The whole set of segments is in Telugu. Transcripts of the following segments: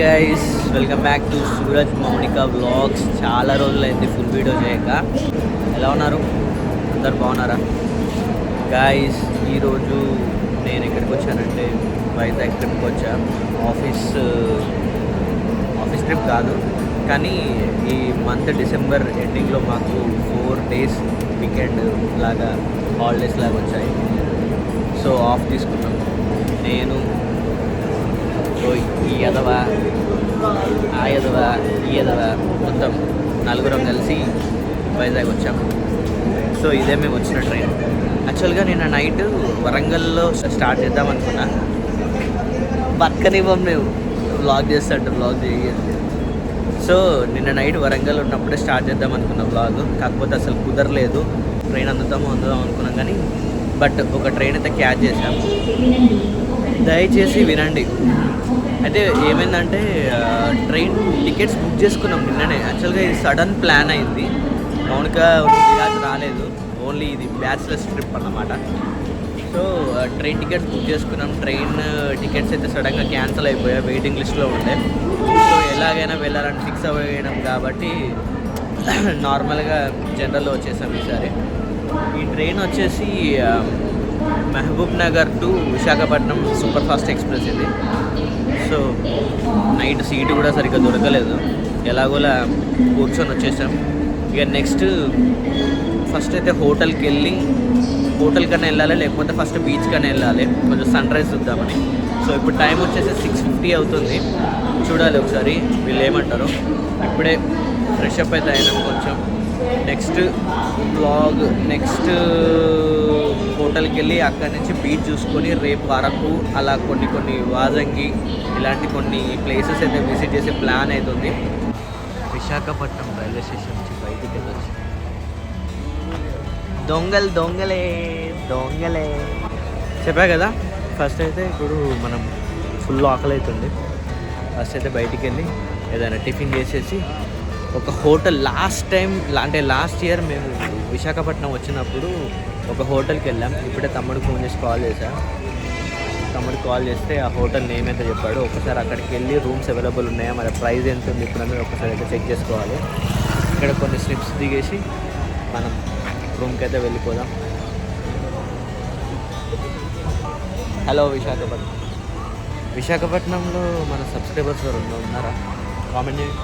Guys, welcome back to Suraj Mounika vlogs. చాలా రోజులైంది ఫుల్ వీడియో చేయక. ఎలా ఉన్నారు? అందరు బాగున్నారా? గైస్, ఈరోజు నేను ఎక్కడికి వచ్చానంటే వైజాగ్ ట్రిప్కి వచ్చా. ఆఫీస్ ట్రిప్ కాదు, కానీ ఈ మంత్ డిసెంబర్ ఎండింగ్లో మాకు 4 days వీకెండ్ లాగా హాలిడేస్ లాగా వచ్చాయి. సో ఆఫ్ తీసుకున్నాం. నేను ఈ ఎదవా ఆ ఎదవా ఈ ఎదవా మొత్తం నలుగురం కలిసి వైజాగ్ వచ్చాము. సో ఇదే మేము వచ్చిన ట్రైన్. యాక్చువల్గా నిన్న నైట్ వరంగల్లో స్టార్ట్ చేద్దాం అనుకున్నా. పక్కనివ్వం మేము వ్లాగ్ వ్లాగ్ చేయాలి. సో నిన్న నైట్ వరంగల్ ఉన్నప్పుడే స్టార్ట్ చేద్దాం అనుకున్న వ్లాగ్. కాకపోతే అసలు కుదరలేదు. ట్రైన్ అందుదాం అనుకున్నాం, కానీ బట్ ఒక ట్రైన్ అయితే క్యాచ్ చేసాం. దయచేసి వినండి. అయితే ఏమైందంటే ట్రైన్ టికెట్స్ బుక్ చేసుకున్నాం నిన్ననే. యాక్చువల్గా ఇది సడన్ ప్లాన్ అయింది. మౌనిక విరాజ్ రాలేదు, ఓన్లీ ఇది బ్యాచిలర్స్ ట్రిప్ అన్నమాట. సో ట్రైన్ టికెట్స్ బుక్ చేసుకున్నాం. ట్రైన్ టికెట్స్ అయితే సడన్గా క్యాన్సిల్ అయిపోయాయి, వెయిటింగ్ లిస్ట్లో ఉండే. సో ఎలాగైనా వెళ్ళాలని ఫిక్స్ అవ్వడం కాబట్టి నార్మల్గా జనరల్లో వచ్చేసాం ఈసారి. ఈ ట్రైన్ వచ్చేసి Mahabubnagar to Visakhapatnam super fast express ఇది. సో నైట్ సీటు కూడా సరిగ్గా దొరకలేదు, ఎలాగోలా కూర్చొని వచ్చేసాం. ఇక నెక్స్ట్ ఫస్ట్ అయితే హోటల్కి వెళ్ళి హోటల్ కన్నా వెళ్ళాలి, లేకపోతే ఫస్ట్ బీచ్ కన్నా వెళ్ళాలి, కొంచెం సన్ రైజ్ చూద్దామని. సో ఇప్పుడు టైం వచ్చేసి 6:50 అవుతుంది. చూడాలి ఒకసారి వీళ్ళు ఏమంటారు. ఇప్పుడే ఫ్రెష్ అప్ అయితే అయినాం కొంచెం. నెక్స్ట్ బ్లాగ్ హోటల్కి వెళ్ళి అక్కడి నుంచి బీచ్ చూసుకొని రేపు వరకు అలా కొన్ని వాజంగి ఇలాంటి కొన్ని ప్లేసెస్ అయితే విజిట్ చేసే ప్లాన్ అవుతుంది. విశాఖపట్నం రైల్వే స్టేషన్ నుంచి బయటికి వెళ్ళొచ్చు. దొంగలే చెప్పా కదా. ఫస్ట్ అయితే ఇప్పుడు మనం ఫుల్ ఆకలి అవుతుంది. ఫస్ట్ అయితే బయటికి వెళ్ళి ఏదైనా టిఫిన్ చేసేసి ఒక హోటల్ లాస్ట్ ఇయర్ మేము విశాఖపట్నం వచ్చినప్పుడు ఒక హోటల్కి వెళ్ళాం. ఇప్పుడే తమ్ముడికి ఫోన్ చేసి కాల్ చేస్తే ఆ హోటల్ నేమ్ అయితే చెప్పాడు. ఒకసారి అక్కడికి వెళ్ళి రూమ్స్ అవైలబుల్ ఉన్నాయా, మరి ప్రైస్ ఎంత ఉంది ఇప్పుడు అనేది ఒకసారి అయితే చెక్ చేసుకోవాలి. ఇక్కడ కొన్ని స్లిప్స్ దిగేసి మనం రూమ్కి అయితే వెళ్ళిపోదాం. హలో విశాఖపట్నంలో మన సబ్స్క్రైబర్స్ ఉన్నారా? కామెంట్ చేయండి.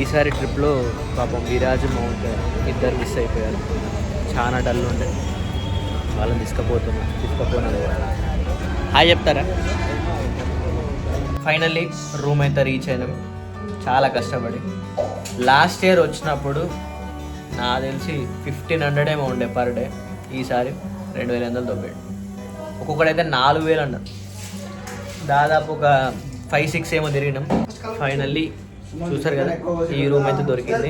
ఈసారి ట్రిప్లో పాపం విరాజ్ మౌంట్ ఇద్దరు మిస్ అయిపోయారు. చాలా డల్ ఉండే, వాళ్ళని తీసుకుపోనాను. హాయ్ చెప్తారా? ఫైనల్లీ రూమ్ అయితే రీచ్ అయినాం, చాలా కష్టపడి. లాస్ట్ ఇయర్ వచ్చినప్పుడు నాకు తెలిసి 1500 ఏమో ఉండే పర్ డే. ఈసారి 2800 దొబ్బాడు. ఒక్కొక్కడైతే 4000 అన్నారు. దాదాపు ఒక 5-6 ఏమో తిరిగినాం. ఫైనల్లీ చూసారు కదా, ఈ రూమ్ అయితే దొరికింది.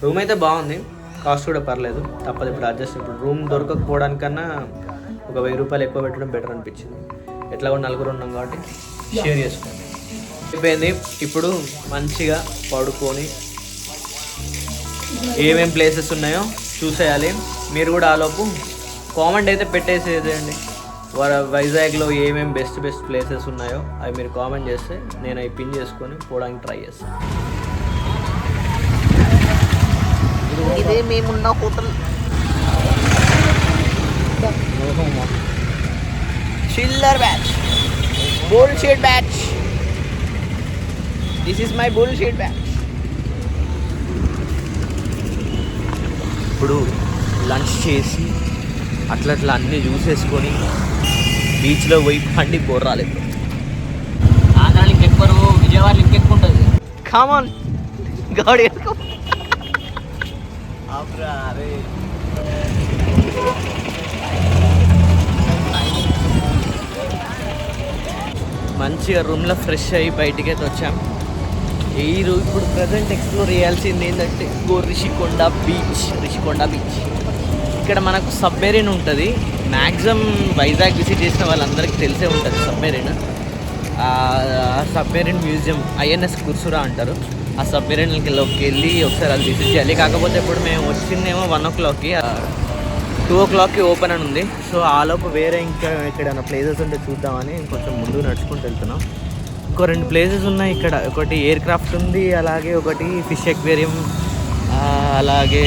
రూమ్ అయితే బాగుంది, కాస్ట్ కూడా పర్లేదు. తప్పదు ఇప్పుడు అడ్జస్ట్. ఇప్పుడు రూమ్ దొరకకపోవడానికన్నా ఒక 1000 రూపాయలు ఎక్కువ పెట్టడం బెటర్ అనిపించింది. ఎట్లా కూడా నలుగురు ఉన్నాం కాబట్టి షేర్ చేసుకోండి. అయిపోయింది. ఇప్పుడు మంచిగా పడుకొని ఏమేం ప్లేసెస్ ఉన్నాయో చూసేయాలి. మీరు కూడా ఆలోపు కామెంట్ అయితే పెట్టేసేదండి. వైజాగ్లో ఏమేమి బెస్ట్ ప్లేసెస్ ఉన్నాయో అవి మీరు కామెంట్ చేస్తే నేను అవి పిన్ చేసుకొని పోవడానికి ట్రై చేస్తాను. ఇదే మేమున్న hotel. Chiller batch, bullshit batch. This is my bullshit batch. ఇప్పుడు లంచ్ చేసి అట్లా అన్నీ చూసేసుకొని బీచ్లో పోయి పండి బొర్రాలి. ఆంధ్రాలో ఇంకెక్కువ, విజయవాడలో ఇంకెక్కువ ఉంటుంది. కామన్ గాడి అరే మంచిగా రూమ్లో ఫ్రెష్ అయ్యి బయటికి అయితే వచ్చాం. ఇప్పుడు ప్రజెంట్ ఎక్స్ప్లోర్ చేయాల్సింది ఏంటంటే రిషికొండ బీచ్. ఇక్కడ మనకు సబ్మెరీన్ ఉంటుంది. మ్యాక్సిమం వైజాగ్ విజిట్ చేసిన వాళ్ళందరికీ తెలిసే ఉంటుంది సబ్మెరీన్. ఆ సబ్మెరీన్ మ్యూజియం INS కుర్సురా అంటారు. ఆ సబ్మెరీన్లోకి వెళ్ళి ఒకసారి అది విజిట్ చేయాలి. కాకపోతే ఇప్పుడు మేము వచ్చిందేమో 1 o'clockకి, 2 o'clockకి ఓపెన్ అని ఉంది. సో ఆలోపు వేరే ఇంకా ఎక్కడైనా ప్లేసెస్ ఉంటే చూద్దామని కొంచెం ముందు నడుచుకుంటూ వెళ్తున్నాం. ఇంకో 2 ప్లేసెస్ ఉన్నాయి ఇక్కడ. ఒకటి ఎయిర్ క్రాఫ్ట్ ఉంది, అలాగే ఒకటి ఫిష్ ఎక్వేరియం, అలాగే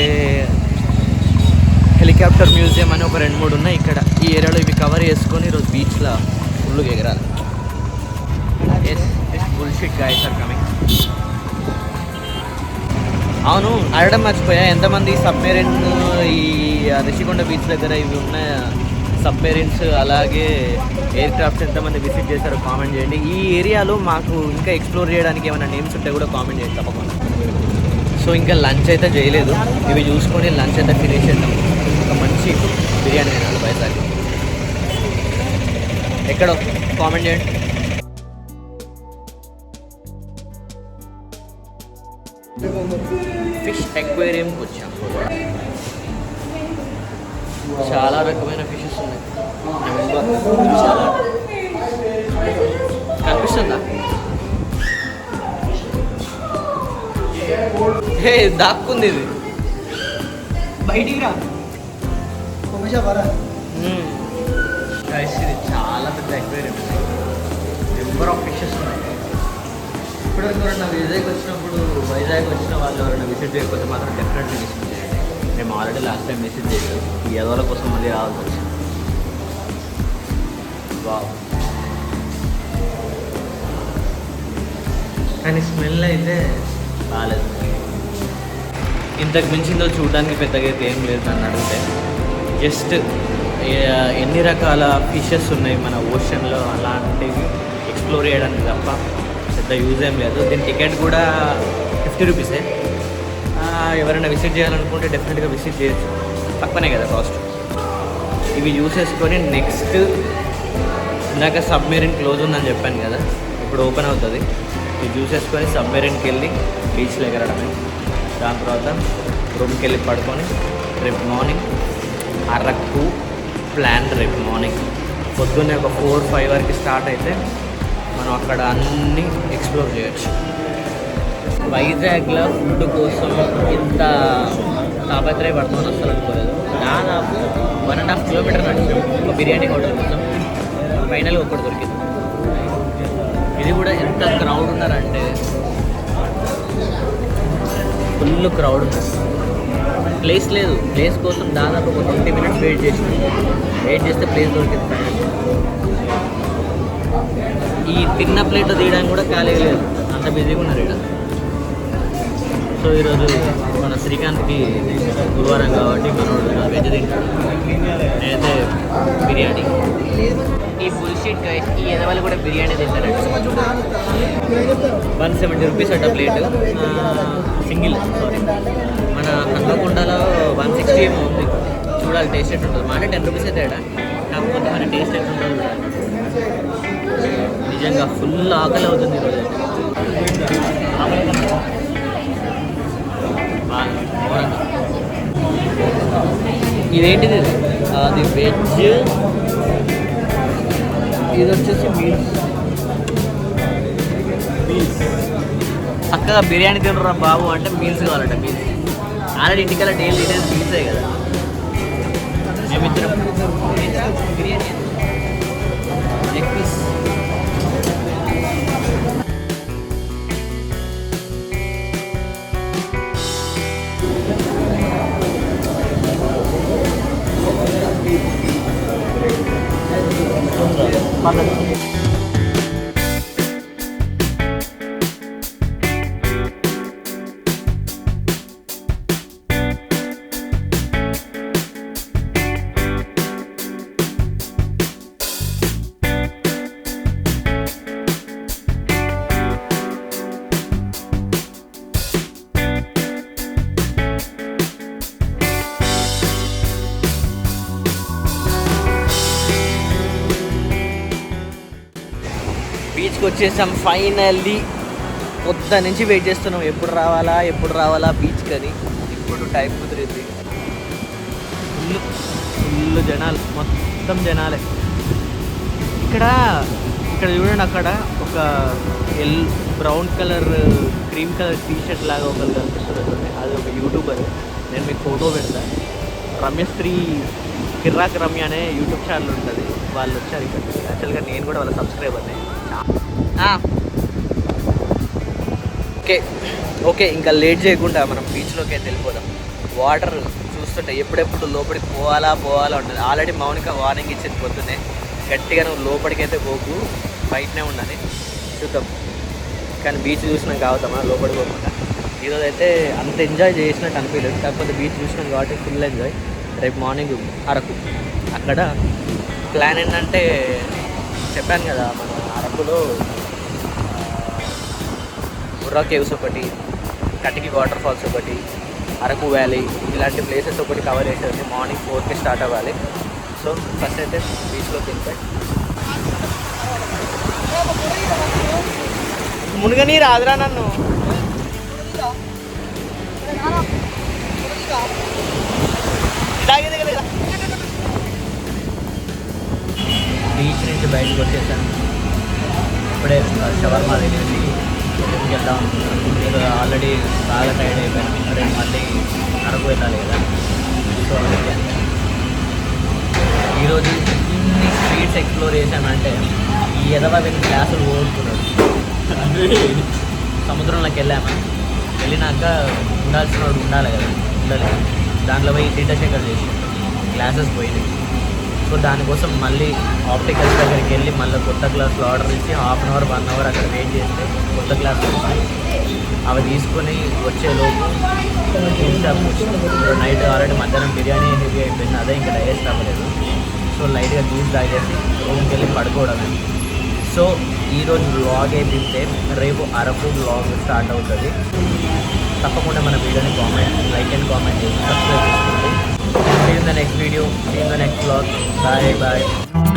హెలికాప్టర్ మ్యూజియం అని ఒక 2-3 ఉన్నాయి ఇక్కడ ఈ ఏరియాలో. ఇవి కవర్ చేసుకొని ఈరోజు బీచ్లో ఫుల్గా ఎగరాలి. Bullshit guys are coming. అవును, అడగడం మర్చిపోయా, ఎంతమంది సబ్మెరీన్ ఈ రిషికొండ బీచ్ దగ్గర ఇవి ఉన్న సబ్మెరీన్స్ అలాగే ఎయిర్ క్రాఫ్ట్స్ ఎంతమంది విజిట్ చేశారో కామెంట్ చేయండి. ఈ ఏరియాలో మాకు ఇంకా ఎక్స్ప్లోర్ చేయడానికి ఏమైనా నేమ్స్ ఉంటే కూడా కామెంట్ చేయండి తప్పకుండా. సో ఇంకా లంచ్ అయితే చేయలేదు, ఇవి చూసుకొని లంచ్ అయితే ఫినిష్ చేద్దాం. ఒక మంచి బిర్యానీ తినాలి వైజాగ్. ఎక్కడో కామెంట్ చేయండి. ఫిష్ ఎక్వేరియంకి వచ్చాం. చాలా రకమైన ఫిషెస్ ఉన్నాయి. చాలా కనిపిస్తుందా? హే దాక్కుంది ఇది, బయటికి రా. ఇది చాలా పెద్ద ఎక్వేరియం, నెంబర్ ఆఫ్ ఫిషెస్ ఉన్నాయి. ఇప్పుడు ఎవరైనా వైజాగ్ వచ్చిన వాళ్ళు ఎవరైనా విజిట్ చేయకపోతే మాత్రం డెఫినెట్లీ విజిట్ చేయండి. మేము ఆల్రెడీ లాస్ట్ టైం విజిట్ చేసాం, ఈ ఎదవల కోసం మళ్ళీ రావాల్సి వచ్చింది. వావ్, కానీ స్మెల్ అయితే బాగాలేదు. ఇంతకు మించిందో చూడడానికి పెద్దగా అయితే ఏం లేదు నన్ను అడిగితే. జస్ట్ ఎన్ని రకాల ఫిషెస్ ఉన్నాయి మన ఓషన్లో అలాంటివి ఎక్స్ప్లోర్ చేయడానికి తప్ప పెద్ద యూజ్ ఏం లేదు. దీని టికెట్ కూడా 50 రూపీసే. ఎవరైనా విజిట్ చేయాలనుకుంటే డెఫినెట్గా విజిట్ చేయొచ్చు, తక్కువనే కదా కాస్ట్. ఇవి యూస్ చేసుకొని నెక్స్ట్ ఇందాక సబ్మెరీన్ క్లోజ్ ఉందని చెప్పాను కదా, ఇప్పుడు ఓపెన్ అవుతుంది. ఇది యూస్ చేసుకొని సబ్మెరీన్కి వెళ్ళి బీచ్లో ఎగరడమే. దాని తర్వాత రూమ్కి వెళ్ళి పడుకొని రేపు మార్నింగ్ అరకు ప్లాన్. రేపు మార్నింగ్ పొద్దున్నే ఒక 4-5 వరకు స్టార్ట్ అయితే మనం అక్కడ అన్నీ ఎక్స్ప్లోర్ చేయొచ్చు. వైజాగ్లో ఫుడ్ కోసం ఇంత తాపత్రయపడుతుంది అసలు అనుకోలేదు. దాదాపు 1.5 కిలోమీటర్ నడిచాం ఒక బిర్యానీ హోటల్ కోసం. ఫైనల్గా ఒకటి దొరికింది. ఇది కూడా ఎంత క్రౌడ్ ఉన్నారంటే ఫుల్ క్రౌడ్ ఉంది. ప్లేస్ లేదు, ప్లేస్ కోసం దాదాపు ఒక 20 మినిట్స్ వెయిట్ చేస్తే ప్లేస్ దొరికింది ఫైనల్. ఈ తిన్న ప్లేట్ తీయడానికి కూడా ఖాళీ లేదు, అంత బిజీగా ఉన్నారు ఇక్కడ. సో ఈరోజు మన శ్రీకాంత్కి గురువారం కాబట్టి మనోడు వెజ్ తింటాడు, నేనైతే బిర్యానీ. ఈ బుల్షిట్ గైస్, ఈ ఎదవాళ్ళు కూడా బిర్యానీ తింటారండి. 170 రూపీస్ అట్ట ప్లేట్, సింగిల్. సారీ, మన హన్మకొండలో 160 ఏమో ఉంది. చూడాలి టేస్ట్ ఎట్టు ఉంటుంది. మాట 10 రూపీస్ తేడా, కాకపోతే మన టేస్ట్ ఎట్టు ఉంటుంది చూడాలి. నిజంగా ఫుల్ ఆకలి అవుతుంది ఈరోజు. ఇదేంటిది? అది వెజ్, ఇది వచ్చేసి మీల్స్. చక్కగా బిర్యానీ తినరా బాబు అంటే మీల్స్ కావాలంట. మీల్స్ ఆల్రెడీ ఇంటికల్లా డైలీ తినేది మీల్సే కదా. మేమిద్దరం బిర్యానీ లెగ్ పీస్. బీచ్కి వచ్చేసాం ఫైనల్లీ. పొద్దు నుంచి వెయిట్ చేస్తున్నాం, ఎప్పుడు రావాలా బీచ్కి అని. ఇప్పుడు టైం కుదిరింది. ఫుల్ జనాలు, మొత్తం జనాలే. ఇక్కడ చూడండి, అక్కడ ఒక brown colour cream colour T shirt లాగా ఒకరు కనిపిస్తుంది. అది ఒక యూట్యూబర్, నేను మీకు ఫోటో పెడతాను. రమ్యశ్రీ కిర్రాక్ రమ్య అనే యూట్యూబ్ ఛానల్ ఉంటుంది, వాళ్ళు వచ్చారు ఇక్కడ. యాక్చువల్గా నేను కూడా వాళ్ళ సబ్స్క్రైబర్నే. ఓకే ఓకే, ఇంకా లేట్ చేయకుండా మనం బీచ్లోకి అయితే వెళ్ళిపోదాం. వాటర్ చూస్తుంటే ఎప్పుడెప్పుడు లోపలికి పోవాలా ఉంటుంది. ఆల్రెడీ మౌనిక వార్నింగ్ ఇచ్చింది పొద్దున్నే, గట్టిగా నువ్వు లోపలికి అయితే పోకు, బయటనే ఉన్నది, చూద్దాం. కానీ బీచ్ చూసినాం కావుతామా లోపలికి పోకుండా. ఈరోజు అయితే అంత ఎంజాయ్ చేసినట్టు అనిపించలేదు, కాకపోతే బీచ్ చూసినాం కాబట్టి ఫుల్ ఎంజాయ్. రేపు మార్నింగ్ అరకు, అక్కడ ప్లాన్ ఏంటంటే చెప్పాను కదా, మన అరకులో బుర్రా కేవ్స్ ఒకటి, కటికి వాటర్ ఫాల్స్ ఒకటి, అరకు వ్యాలీ, ఇలాంటి ప్లేసెస్ ఒకటి కవర్ చేసేది. మార్నింగ్ 4కి స్టార్ట్ అవ్వాలి. సో ఫస్ట్ అయితే బీచ్లోకి వెళ్తాయి. మునుగని రాదురా నన్ను. బీచ్ నుంచి బయటకు వచ్చేసాను. ఇప్పుడే షవర్మా తినేసి వెళ్దాం అనుకుంటున్నాను. నేను ఆల్రెడీ బాగా టైర్డ్ అయిపోయాను. రేపు మళ్ళీ అరకు వెళ్ళాలి కదా. సో ఈరోజు ఇన్ని స్ట్రీట్స్ ఎక్స్ప్లోర్ చేశానంటే ఈ ఎదవని క్లాసులు ఓడుతున్నాడు. సముద్రంలోకి వెళ్ళినాక ఉండాల్సిన వాడు ఉండాలి కదా, ఉండలేదు. దాంట్లో పోయి తీర్థశేఖర్ చేసి క్లాసెస్ పోయినాయి. సో దానికోసం మళ్ళీ ఆప్టికల్స్ దగ్గరికి వెళ్ళి మళ్ళీ కొత్త క్లాసులు ఆర్డర్ ఇచ్చి 1/2 అవర్ 1 అవర్ అక్కడ వెయిట్ చేస్తే కొత్త క్లాసులు వచ్చాయి. అవి తీసుకొని వచ్చేలోపు నైట్ ఆల్రెడీ మధ్యాహ్నం బిర్యానీ హెవీ అయిపోయింది, అదే ఇంకా డైజెస్ట్ అవ్వలేదు. సో లైట్గా జ్యూస్ తాగేసి రూమ్కి వెళ్ళి పడుకోవడమే. సో ఈరోజు వ్లాగ్ అయితే రేపు అరకు వ్లాగ్ స్టార్ట్ అవుతుంది. తప్పకుండా మన వీడియోని లైక్ అండ్ కామెంట్ చేసి సబ్స్క్రైబ్ చేసుకోండి. See you in the next video, see you in the next vlog. Bye.